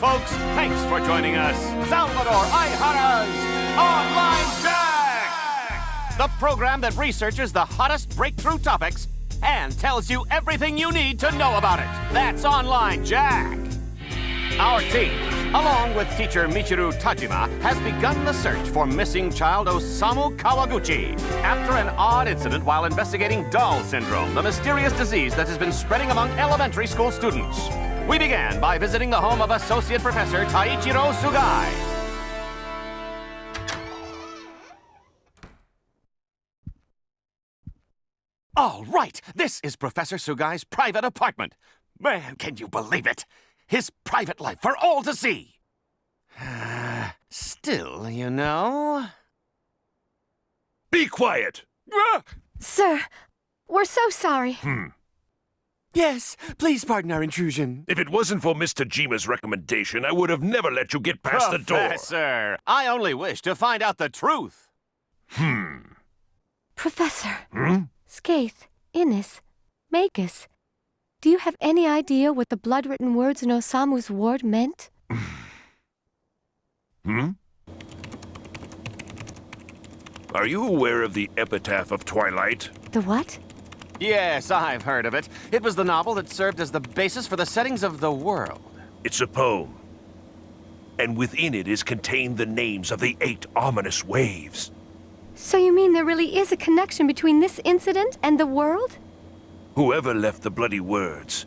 folks. Thanks for joining us. Salvador Ihara's Online Jack! The program that researches the hottest breakthrough topics and tells you everything you need to know about it. That's Online Jack. Our team, along with teacher Michiru Tajima, has begun the search for missing child Osamu Kawaguchi after an odd incident while investigating Doll syndrome, the mysterious disease that has been spreading among elementary school students. We began by visiting the home of Associate Professor Taichiro Sugai. All right, this is Professor Sugai's private apartment. Man, can you believe it? His private life for all to see. Still, you know... Be quiet! Sir, we're so sorry. Yes, please pardon our intrusion. If it wasn't for Mr. Jima's recommendation, I would have never let you get past the door. Professor, I only wish to find out the truth. Professor. Skaith, Innis, Magus, do you have any idea what the blood-written words in Osamu's ward meant? Are you aware of the Epitaph of Twilight? The what? Yes, I've heard of it. It was the novel that served as the basis for the settings of the world. It's a poem. And within it is contained the names of the 8 ominous waves. So you mean there really is a connection between this incident and the world? Whoever left the bloody words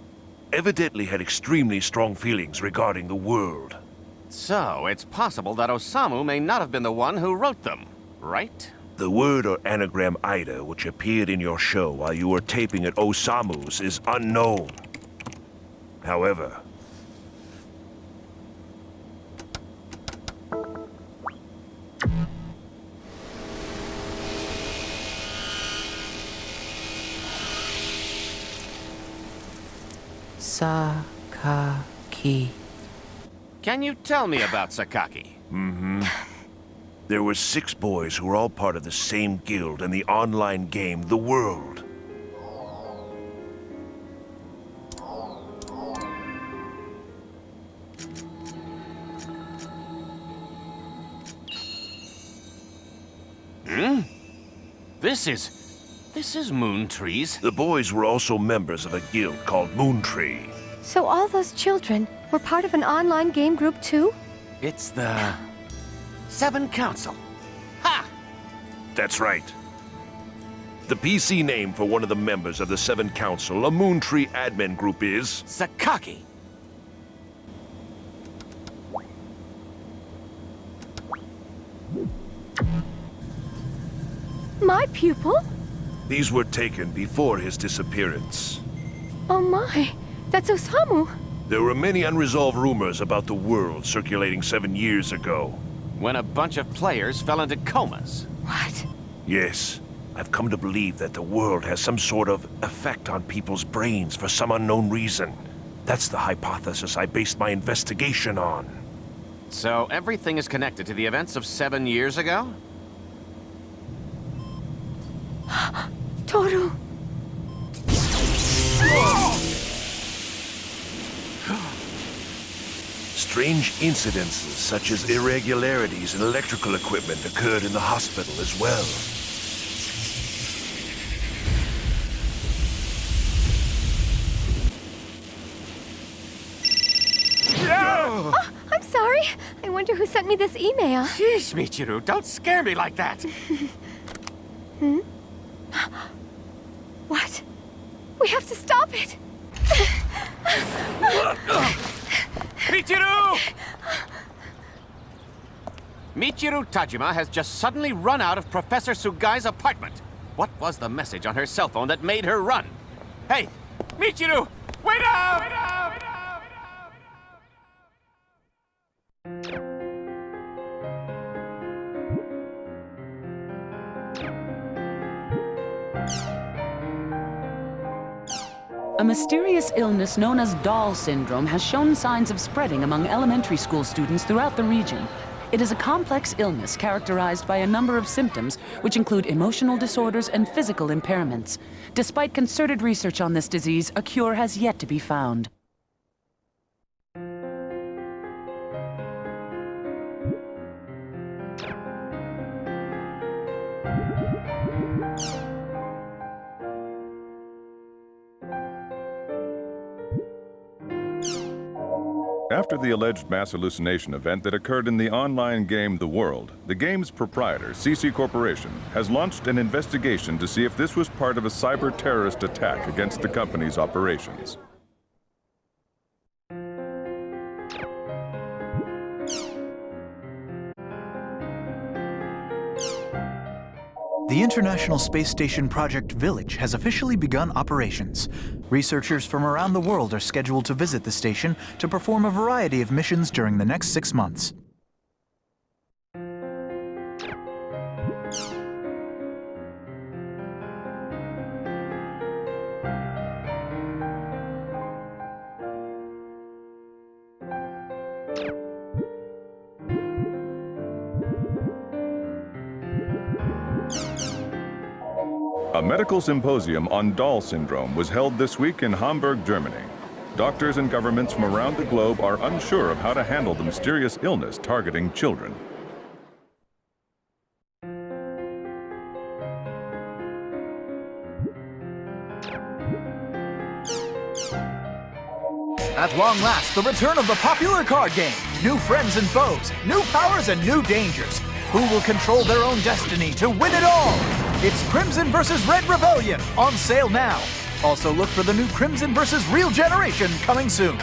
evidently had extremely strong feelings regarding the world. So, it's possible that Osamu may not have been the one who wrote them, right? The word or anagram Ida, which appeared in your show while you were taping at Osamu's, is unknown. However, Sakaki. Can you tell me about Sakaki? there were 6 boys who were all part of the same guild in the online game, The World. This is Moon Trees. The boys were also members of a guild called Moontree. So all those children were part of an online game group too? It's the 7 Council. Ha! That's right. The PC name for one of the members of the 7 Council, a Moontree admin group, is... Sakaki. My pupil? These were taken before his disappearance. Oh my, that's Osamu. There were many unresolved rumors about the world circulating 7 years ago. When a bunch of players fell into comas. What? Yes, I've come to believe that the world has some sort of effect on people's brains for some unknown reason. That's the hypothesis I based my investigation on. So everything is connected to the events of 7 years ago? Toru. Strange incidences such as irregularities in electrical equipment occurred in the hospital as well. Oh, I'm sorry. I wonder who sent me this email. Sheesh, Michiru, don't scare me like that. What? We have to stop it. Michiru! Michiru Tajima has just suddenly run out of Professor Sugai's apartment. What was the message on her cell phone that made her run? Hey, Michiru, wait up! Wait up! Wait up! A mysterious illness known as Doll syndrome has shown signs of spreading among elementary school students throughout the region. It is a complex illness characterized by a number of symptoms, which include emotional disorders and physical impairments. Despite concerted research on this disease, a cure has yet to be found. After the alleged mass hallucination event that occurred in the online game The World, the game's proprietor, CC Corporation, has launched an investigation to see if this was part of a cyber-terrorist attack against the company's operations. The International Space Station Project Village has officially begun operations. Researchers from around the world are scheduled to visit the station to perform a variety of missions during the next 6 months. A medical symposium on Doll syndrome was held this week in Hamburg, Germany. Doctors and governments from around the globe are unsure of how to handle the mysterious illness targeting children. At long last, the return of the popular card game. New friends and foes, new powers and new dangers. Who will control their own destiny to win it all? It's Crimson vs. Red Rebellion, on sale now. Also look for the new Crimson vs. Real Generation coming soon.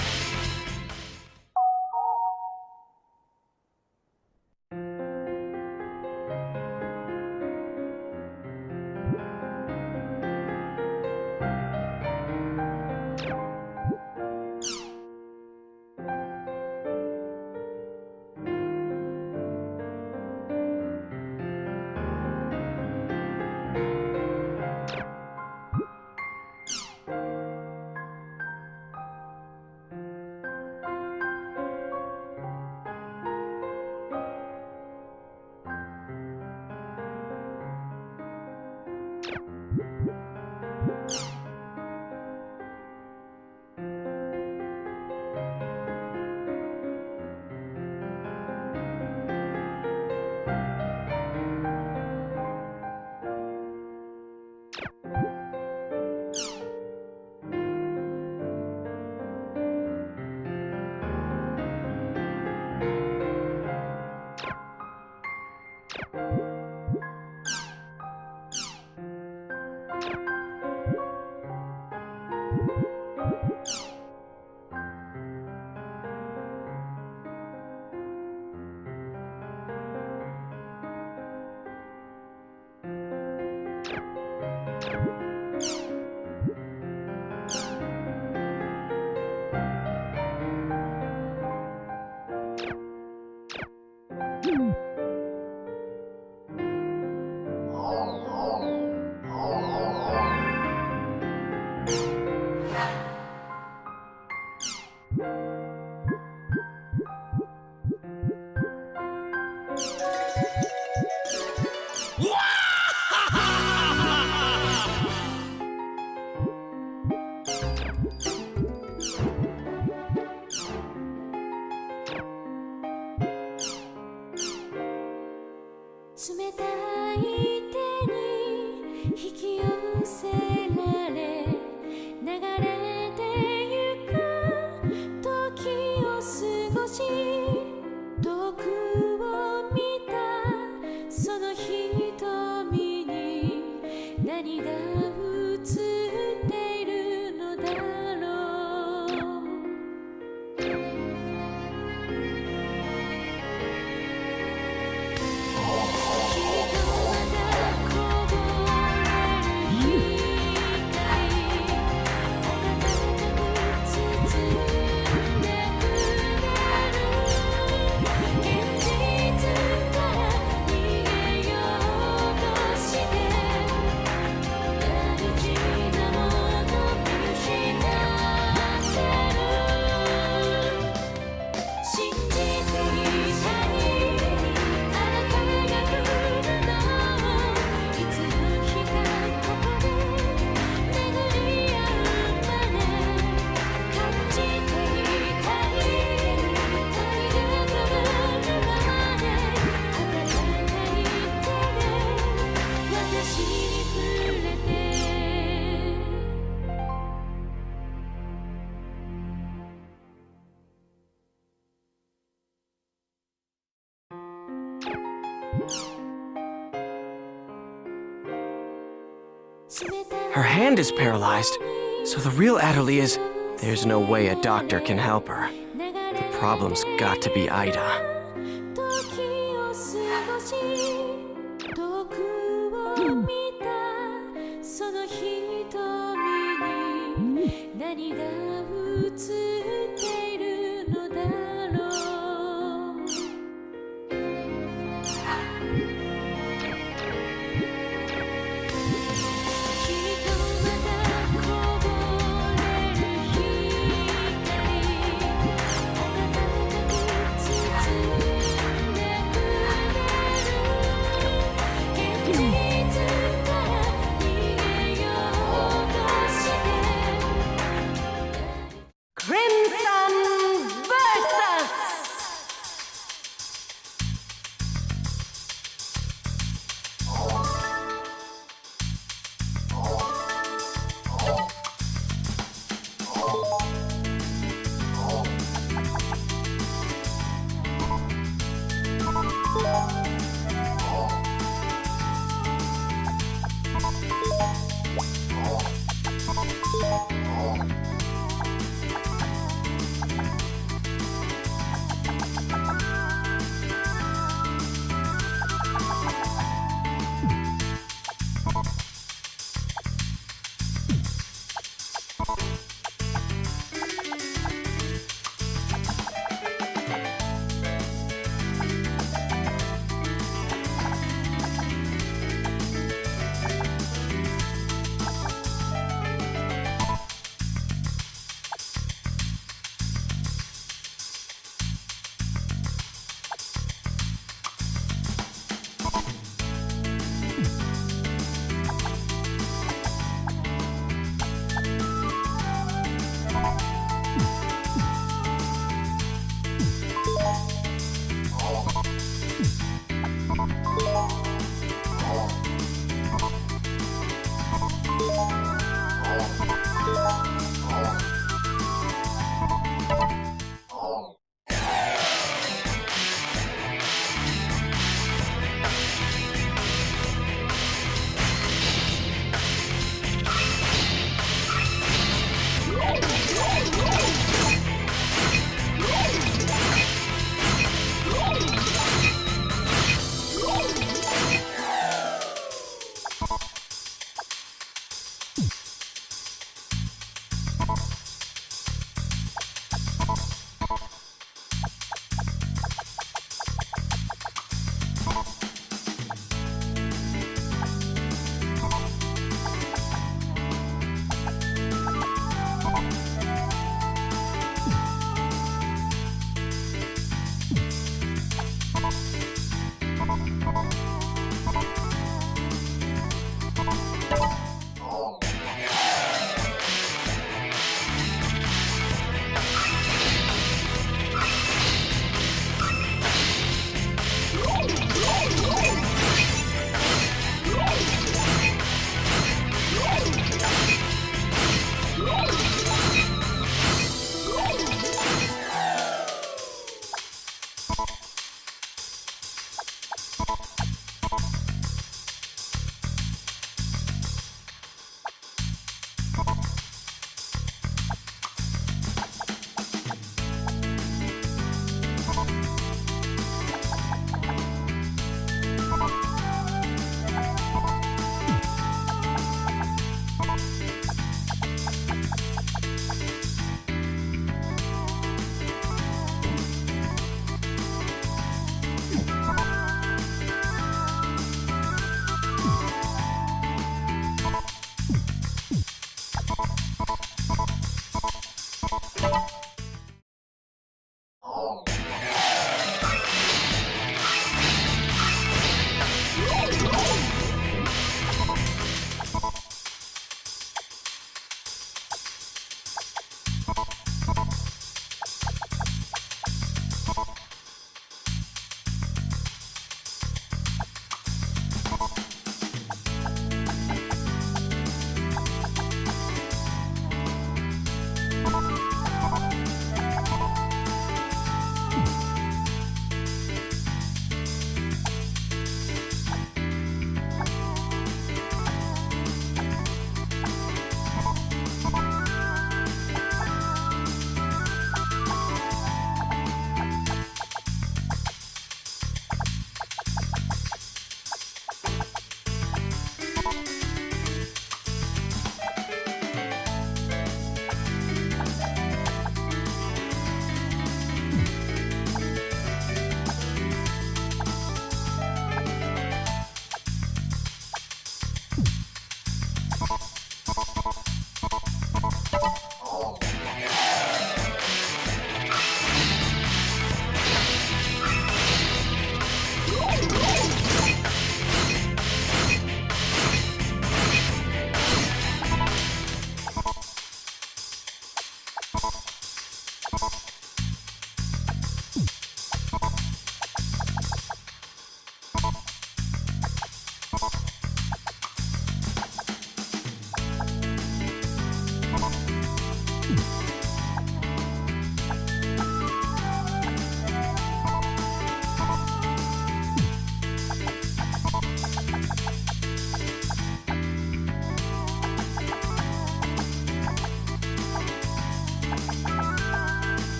Her hand is paralyzed, so the real Adderley is... There's no way a doctor can help her. The problem's got to be Ida.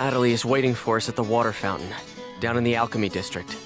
Adelie is waiting for us at the water fountain, down in the Alchemy District.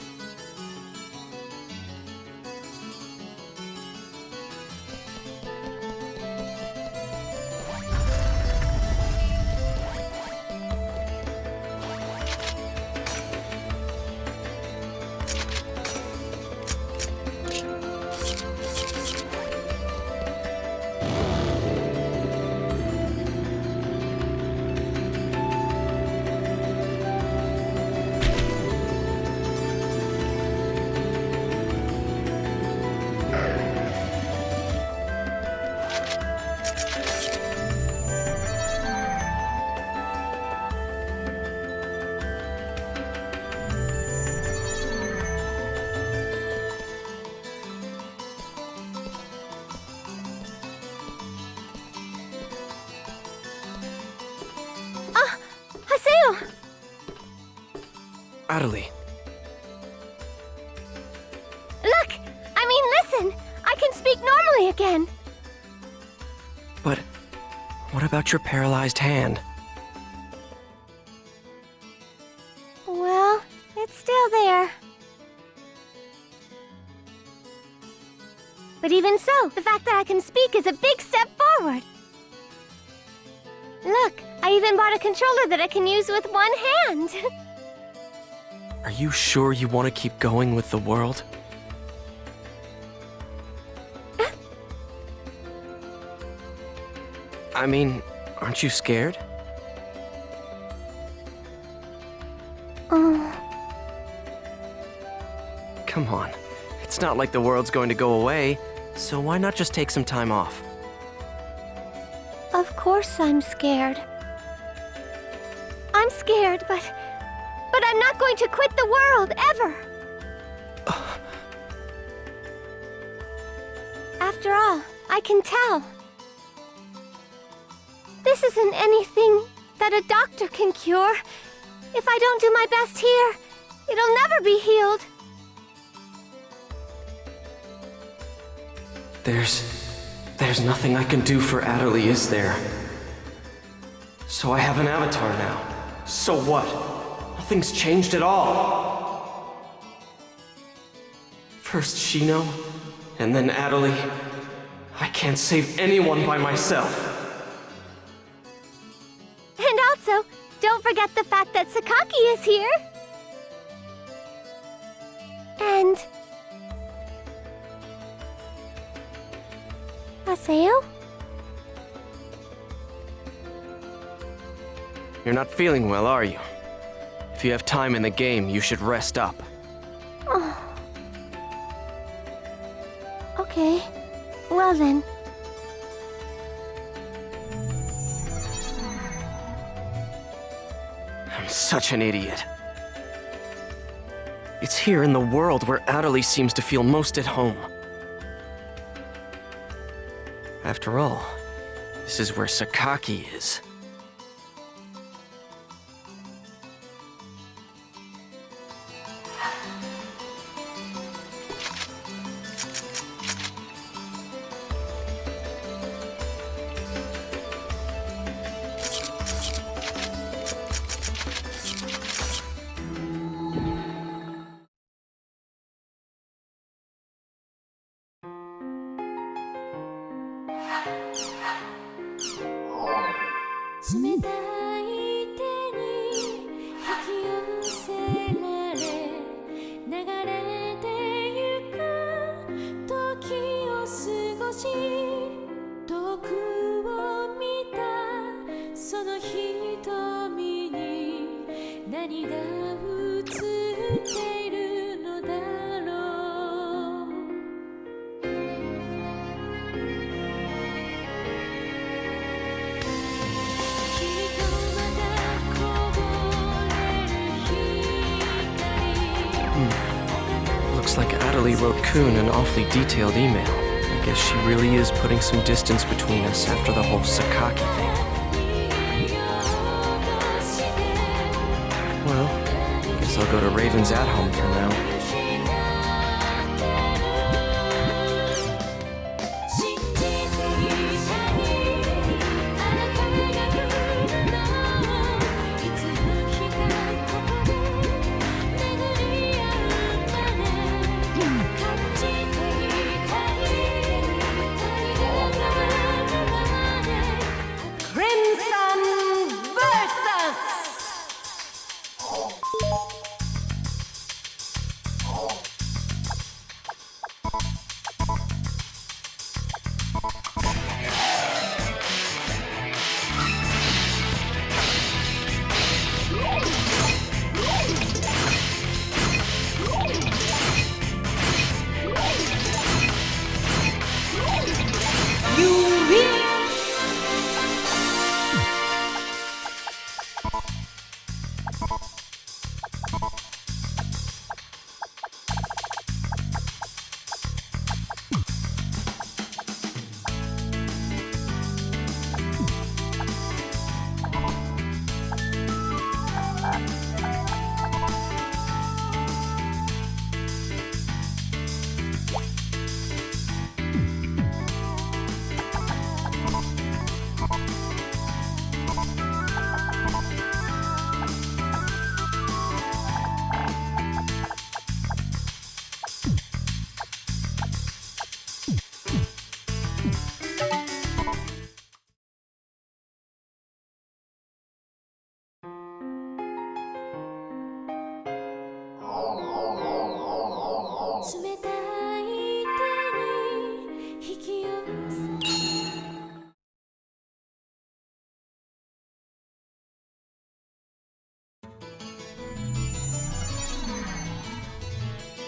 Adelie. Look! I mean, listen! I can speak normally again! But what about your paralyzed hand? Well, it's still there. But even so, the fact that I can speak is a big step forward. Look, I even bought a controller that I can use with one hand. Are you sure you want to keep going with the world? I mean, aren't you scared? Come on. It's not like the world's going to go away, so why not just take some time off? Of course I'm scared. I'm scared, but I'm not going to quit the world, ever! After all, I can tell. This isn't anything that a doctor can cure. If I don't do my best here, it'll never be healed. There's nothing I can do for Adelie, is there? So I have an avatar now. So what? Nothing's changed at all. First Shino, and then Adelie. I can't save anyone by myself. And also, don't forget the fact that Sakaki is here. And Haseo? You're not feeling well, are you? If you have time in the game, you should rest up. Oh. Okay. Well then. I'm such an idiot. It's here in the world where Adelie seems to feel most at home. After all, this is where Sakaki is. Looks like Adelie wrote Kun an awfully detailed email. I guess she really is putting some distance between us after the whole Sakaki thing. Well, I guess I'll go to Raven's at home for now.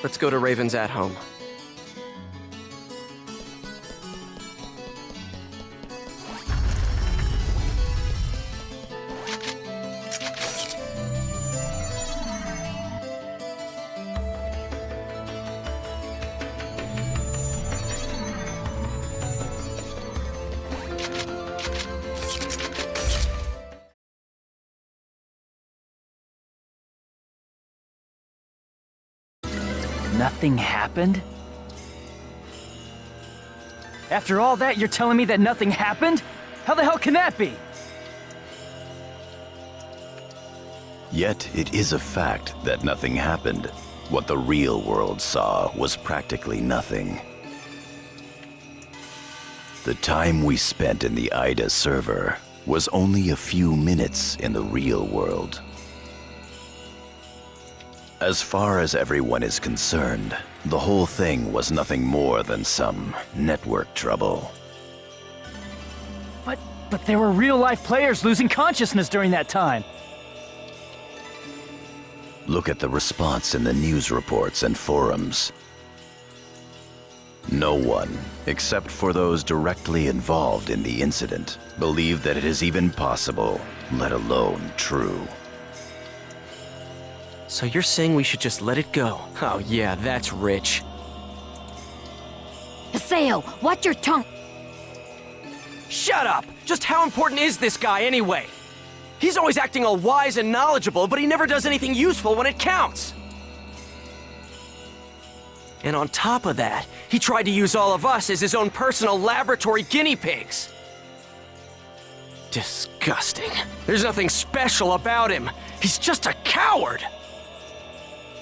Let's go to Raven's at home. Nothing happened? After all that, you're telling me that nothing happened? How the hell can that be? Yet it is a fact that nothing happened. What the real world saw was practically nothing. The time we spent in the IDA server was only a few minutes in the real world. As far as everyone is concerned, the whole thing was nothing more than some network trouble. But there were real-life players losing consciousness during that time. Look at the response in the news reports and forums. No one, except for those directly involved in the incident, believe that it is even possible, let alone true. So you're saying we should just let it go? Oh yeah, that's rich. Haseo, watch your tongue! Shut up! Just how important is this guy anyway? He's always acting all wise and knowledgeable, but he never does anything useful when it counts. And on top of that, he tried to use all of us as his own personal laboratory guinea pigs. Disgusting. There's nothing special about him. He's just a coward.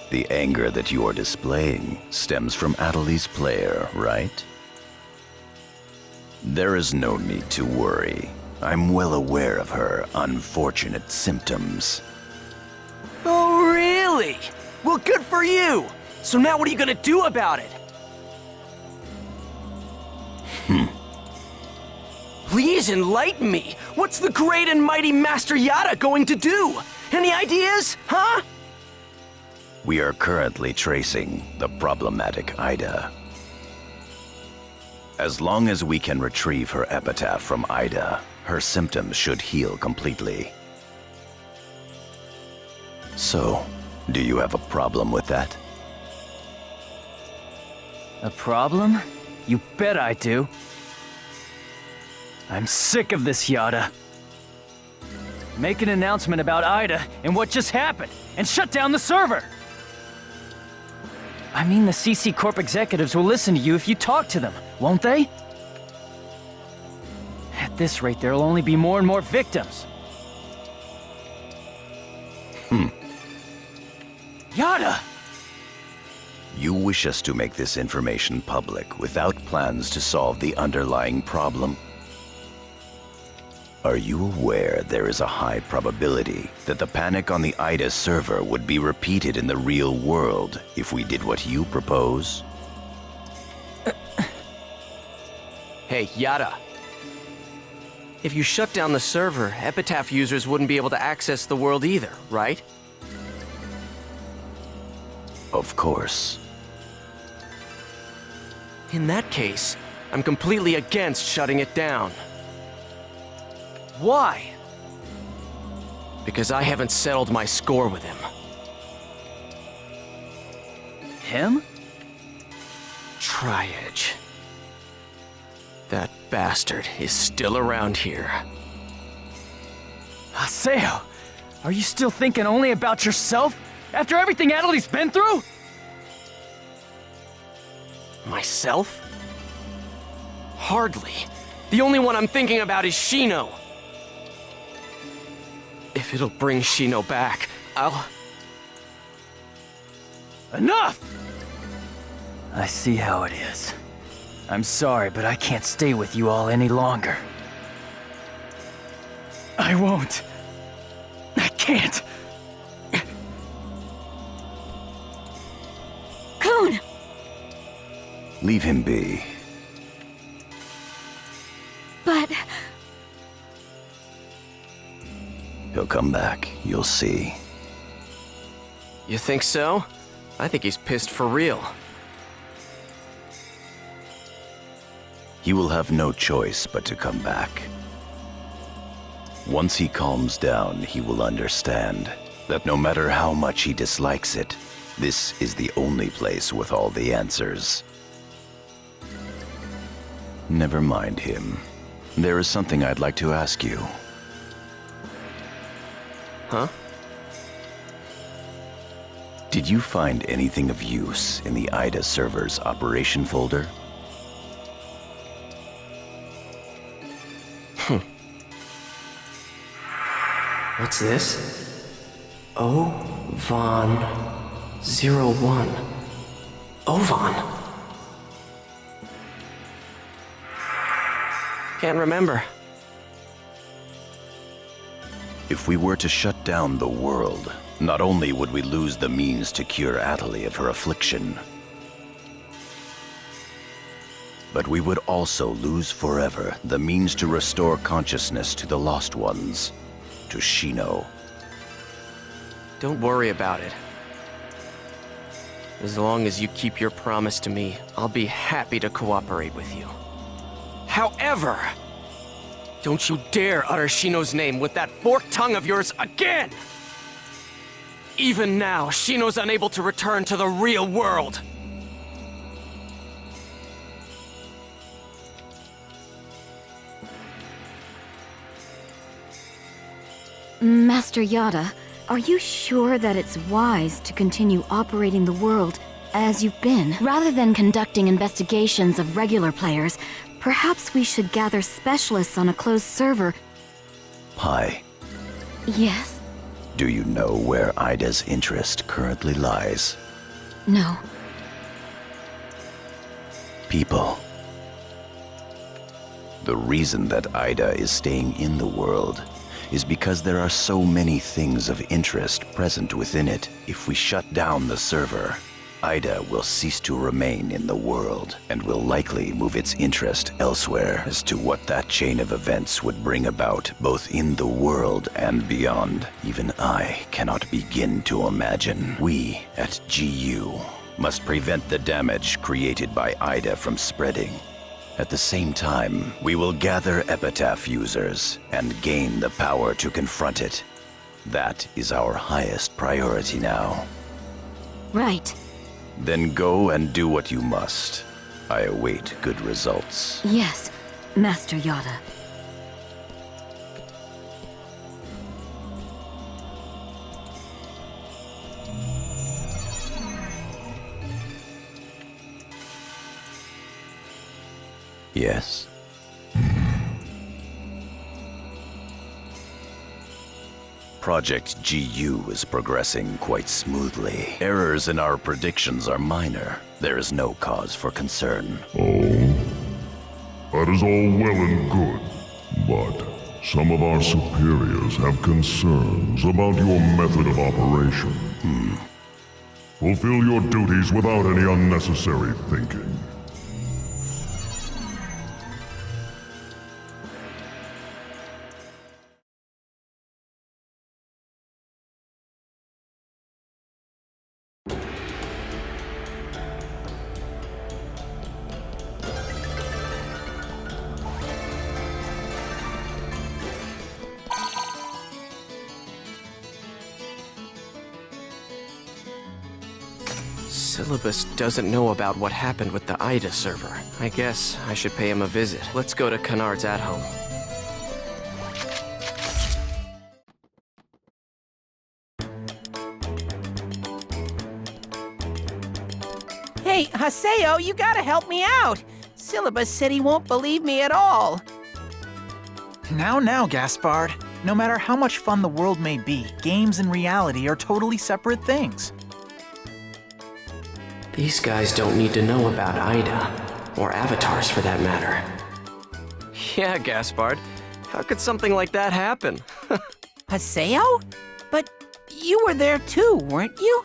The anger that you are displaying stems from Adeli's player, right? There is no need to worry. I'm well aware of her unfortunate symptoms. Oh, really? Well, good for you. So now what are you gonna do about it? Please enlighten me. What's the great and mighty Master Yada going to do? Any ideas, huh? We are currently tracing the problematic Ida. As long as we can retrieve her epitaph from Ida, her symptoms should heal completely. So, do you have a problem with that? A problem? You bet I do. I'm sick of this, Yada. Make an announcement about Ida and what just happened, and shut down the server! I mean, the CC Corp executives will listen to you if you talk to them, won't they? At this rate, there'll only be more and more victims. Yada! You wish us to make this information public without plans to solve the underlying problem? Are you aware there is a high probability that the panic on the Ida server would be repeated in the real world if we did what you propose? Hey, Yada. If you shut down the server, Epitaph users wouldn't be able to access the world either, right? Of course. In that case, I'm completely against shutting it down. Why? Because I haven't settled my score with him. Him? Tri-Edge. That bastard is still around here. Haseo, are you still thinking only about yourself? After everything Adeli's been through? Myself? Hardly. The only one I'm thinking about is Shino. If it'll bring Shino back, I'll... Enough! I see how it is. I'm sorry, but I can't stay with you all any longer. I won't. I can't. Kun! Leave him be. But... He'll come back, you'll see. You think so? I think he's pissed for real. He will have no choice but to come back. Once he calms down, he will understand that no matter how much he dislikes it, this is the only place with all the answers. Never mind him. There is something I'd like to ask you. Huh? Did you find anything of use in the Ida server's operation folder? What's this? O-Von 01. Ovan? Can't remember. If we were to shut down the world, not only would we lose the means to cure Adeli of her affliction, but we would also lose forever the means to restore consciousness to the lost ones, to Shino. Don't worry about it. As long as you keep your promise to me, I'll be happy to cooperate with you. However, don't you dare utter Shino's name with that forked tongue of yours again! Even now, Shino's unable to return to the real world. Master Yada, are you sure that it's wise to continue operating the world as you've been? Rather than conducting investigations of regular players, perhaps we should gather specialists on a closed server. Pi, Yes? do you know where Ida's interest currently lies? No. People. The reason that Ida is staying in the world is because there are so many things of interest present within it. If we shut down the server, Ida will cease to remain in the world and will likely move its interest elsewhere. As to what that chain of events would bring about, both in the world and beyond, even I cannot begin to imagine. We at GU must prevent the damage created by Ida from spreading. At the same time, we will gather Epitaph users and gain the power to confront it. That is our highest priority now. Right. Then go and do what you must. I await good results. Yes, Master Yada. Yes. Project GU is progressing quite smoothly. Errors in our predictions are minor. There is no cause for concern. Oh, that is all well and good, but some of our superiors have concerns about your method of operation. Fulfill your duties without any unnecessary thinking. Syllabus doesn't know about what happened with the Ida server. I guess I should pay him a visit. Let's go to Kennard's at-home. Hey, Haseo, you gotta help me out. Syllabus said he won't believe me at all. Now, Gaspard. No matter how much fun the world may be, games and reality are totally separate things. These guys don't need to know about Ida, or avatars for that matter. Yeah, Gaspard. How could something like that happen? Haseo? But you were there too, weren't you?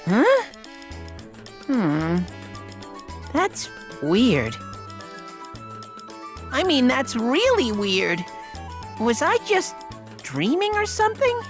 Huh? That's weird. I mean, that's really weird. Was I just dreaming or something?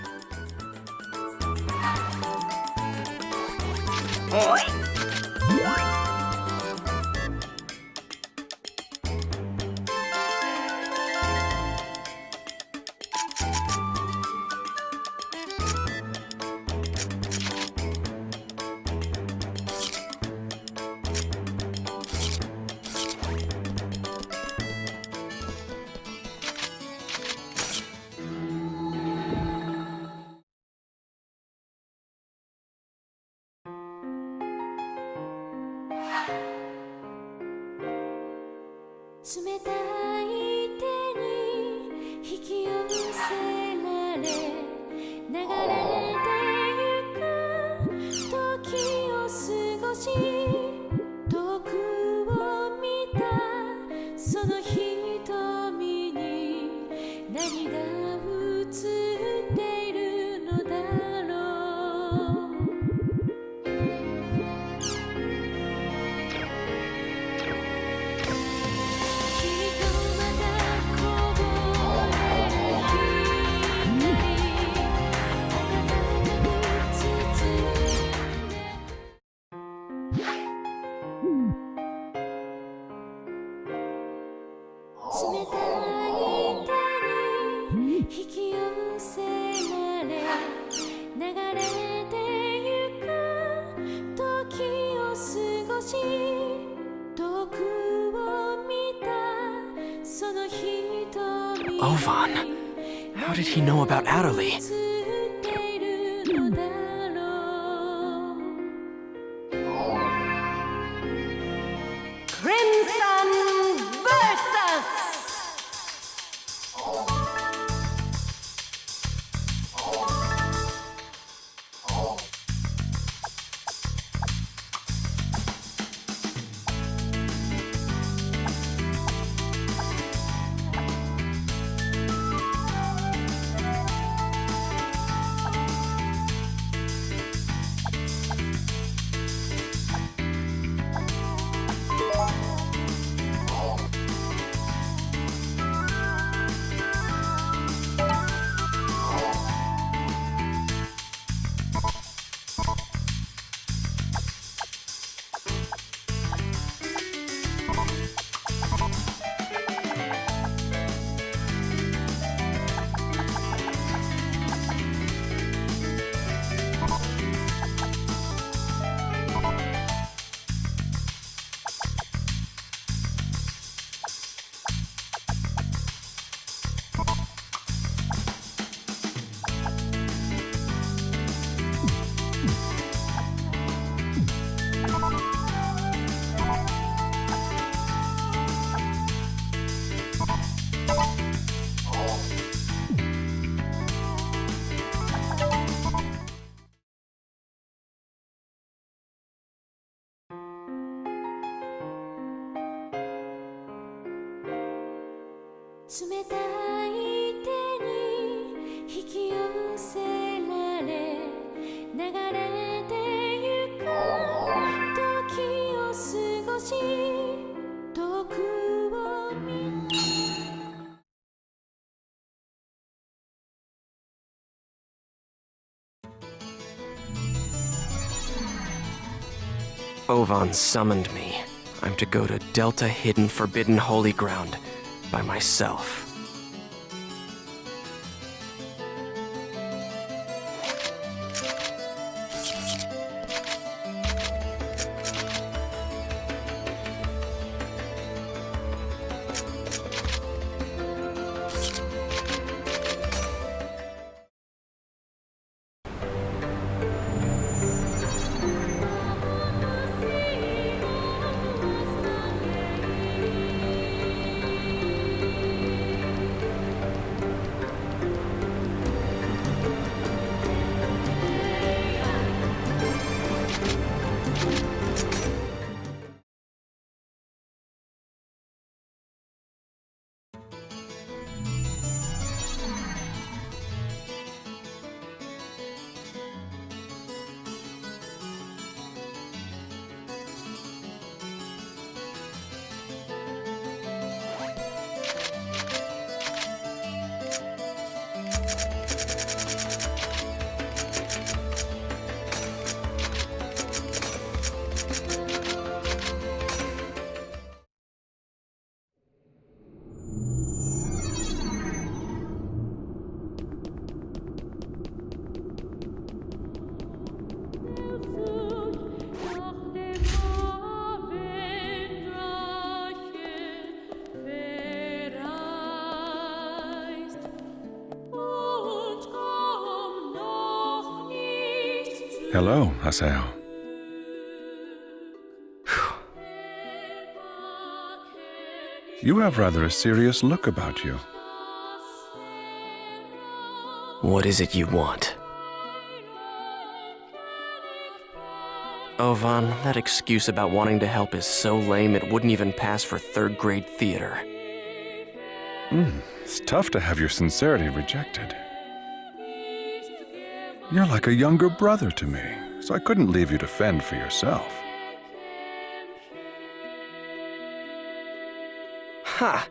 How did he know about Adderley? Crimson versus... Ovan summoned me. I'm to go to Delta Hidden Forbidden Holy Ground by myself. Hello, Haseo. You have rather a serious look about you. What is it you want? Ovan, that excuse about wanting to help is so lame it wouldn't even pass for third-grade theater. It's tough to have your sincerity rejected. You're like a younger brother to me, so I couldn't leave you to fend for yourself. Ha!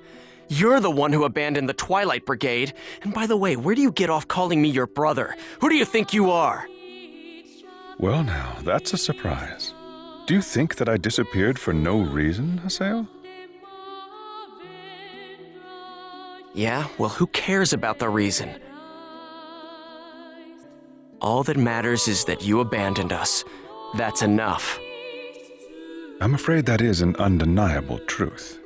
You're the one who abandoned the Twilight Brigade. And by the way, where do you get off calling me your brother? Who do you think you are? Well now, that's a surprise. Do you think that I disappeared for no reason, Haseo? Yeah, well, who cares about the reason? All that matters is that you abandoned us. That's enough. I'm afraid that is an undeniable truth.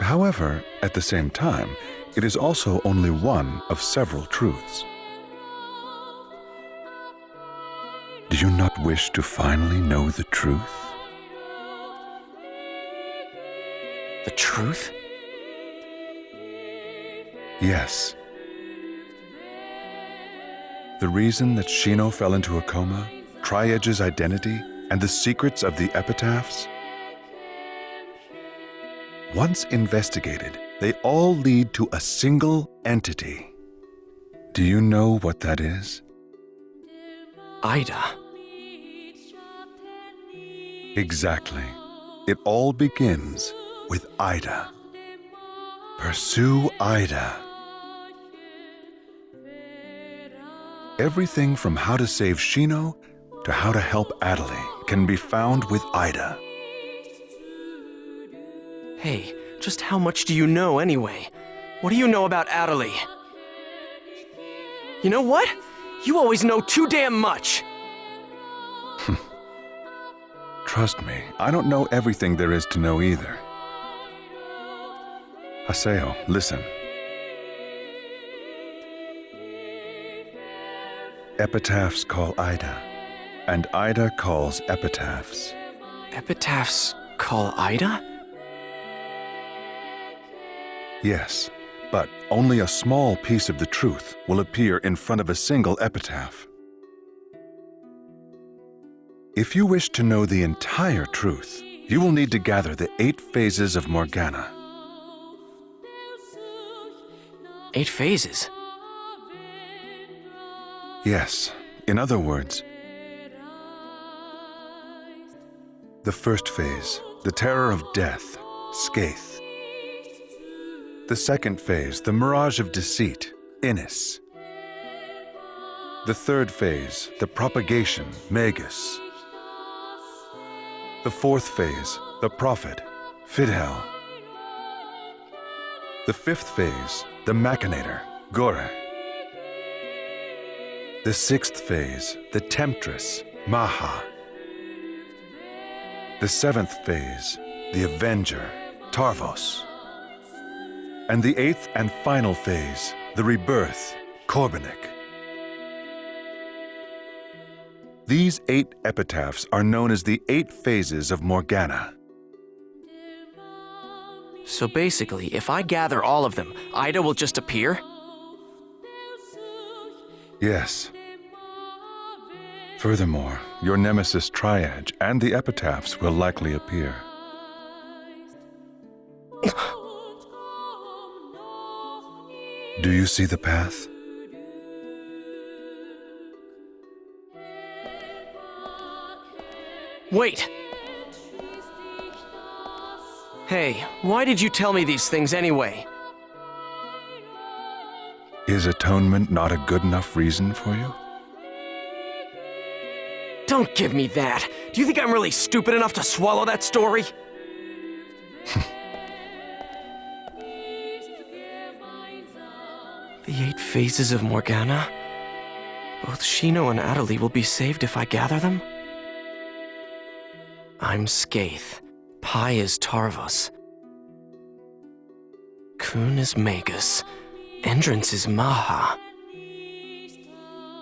However, at the same time, it is also only one of several truths. Do you not wish to finally know the truth? The truth? Yes. The reason that Shino fell into a coma, Tri-Edge's identity, and the secrets of the EPITAPHS? Once investigated, they all lead to a single entity. Do you know what that is? Ida. Exactly. It all begins with Ida. Pursue Ida. Everything from how to save Shino to how to help Adelie can be found with Ida. Hey, just how much do you know anyway? What do you know about Adelie? You know what? You always know too damn much! Trust me, I don't know everything there is to know either. Haseo, listen. Epitaphs call Ida, and Ida calls epitaphs. Epitaphs call Ida? Yes, but only a small piece of the truth will appear in front of a single epitaph. If you wish to know the entire truth, you will need to gather the 8 phases of Morgana. 8 phases? Yes, in other words, the first phase, the terror of death, Skaith. The second phase, the mirage of deceit, Innis. The third phase, the propagation, Magus. The fourth phase, the prophet, Fidhel. The fifth phase, the machinator, Gore. The sixth phase, the temptress, Maha. The seventh phase, the avenger, Tarvos. And the 8th and final phase, the rebirth, Korbanik. These 8 epitaphs are known as the 8 phases of Morgana. So basically, if I gather all of them, Ida will just appear? Yes. Furthermore, your nemesis Tri-Edge and the epitaphs will likely appear. Do you see the path? Wait! Hey, why did you tell me these things anyway? Is atonement not a good enough reason for you? Don't give me that! Do you think I'm really stupid enough to swallow that story? The 8 phases of Morgana? Both Shino and Adelie will be saved if I gather them? I'm Skaith. Pi is Tarvos. Kun is Magus. Endrance is Maha.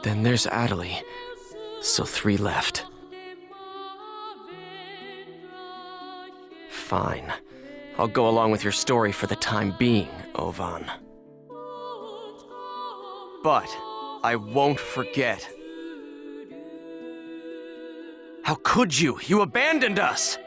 Then there's Adelie. So 3 left. Fine. I'll go along with your story for the time being, Ovan. But I won't forget. How could you? You abandoned us!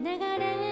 流れ